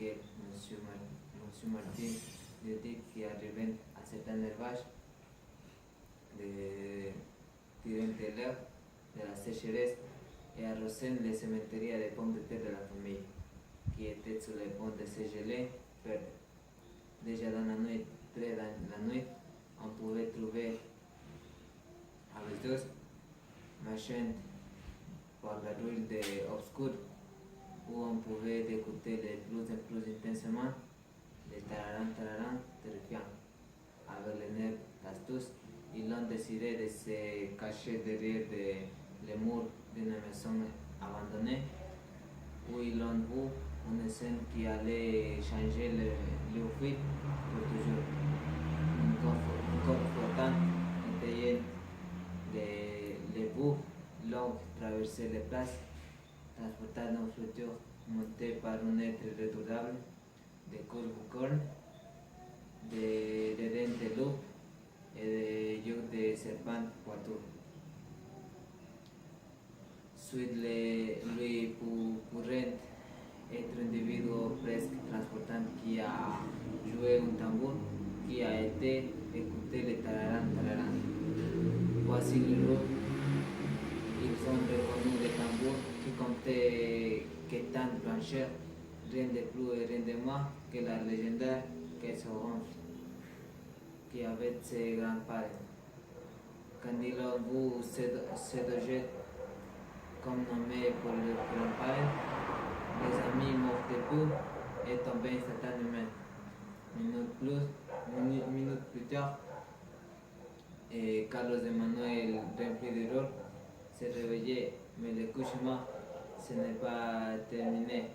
que Monsieur Martin lui dit qu'il arrive à cet élevage de tirer de l'herbe, de la sécheresse et arroser les céméteries de pommes de terre de la famille qui étaient sur les ponts de ces gelées vertes. Déjà dans la nuit, très dans la nuit, on pouvait trouver a los dos marchant par la rue obscure où on pouvait écouter de plus en plus intensément les tararan terrifiants. Avec les nerfs astuces, ils ont décidé de se cacher derrière les murs d'une maison abandonnée où ils ont vu une scène qui allait changer le fuite pour toujours. Un corps flottant étayait les bouts longs traversaient les places, transportant un futur monté par un être redoutable, de cornes, de dents de loup et de yeux de serpent poitou. Suite lui pourrait être un individu presque transportant qui a joué un tambour, qui a été écouté le tararan. Voici le loup. Ils ont reconnu le tambour qui comptait que tant blancheur, rien de plus et rien de moins que la légendaire Quetzalcoatl, qui avait ses grands-parents. Quand ils ont vu cet objet comme nommé pour leurs grands-parents, les amis morts de peur et tombés instantanément. Minutes plus tard, et Carlos Emmanuel, rempli d'erreur, s'est réveillé, mais le cauchemar ce n'est pas terminé.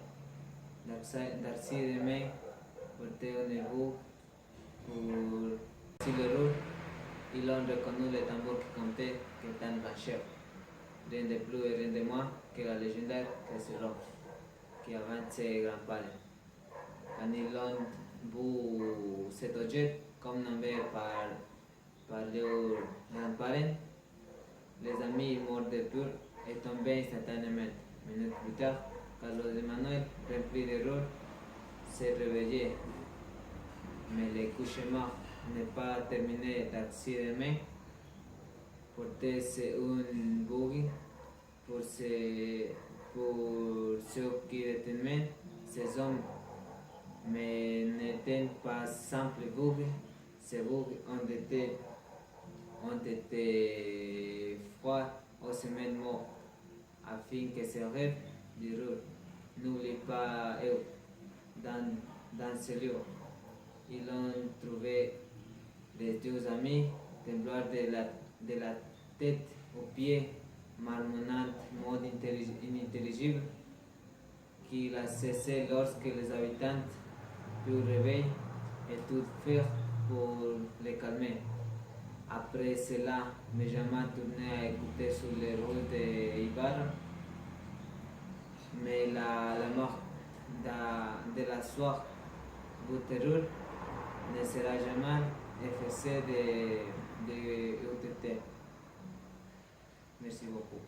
Darcy demain portait un ébout pour l'erreur. Ils ont reconnu le tambour qui comptait que tant blancheur. Rien de plus et rien de moins que la légendaire Quetzalcoatl, qui avait ses grands-parents. Quand ils ont vu cet objet comme nommé par leurs grands-parents, les amis morts de peur et tombés instantanément. Minutes plus tard, Carlos Emmanuel, rempli d'erreur, s'est réveillé. Mais le cauchemar n'est pas terminé. Darcy demain portait un buggy pour ceux qui détenaient ces hommes, mais n'étaient pas simples buggy. Ces buggy ont été froids aux semaines mortes, afin que ce rêve d'erreur n'oublie pas eux. Dans ce lieu, ils ont trouvé les deux amis, temblants de la tête aux pieds, marmonnant mot inintelligible qui a cessé lorsque les habitants purent réveiller et tout faire pour les calmer. Après cela, Benjamin tournait à écouter sur les routes d'Ibarra, mais la mort de la soirée terreur ne sera jamais effacée de UTT. Merci beaucoup.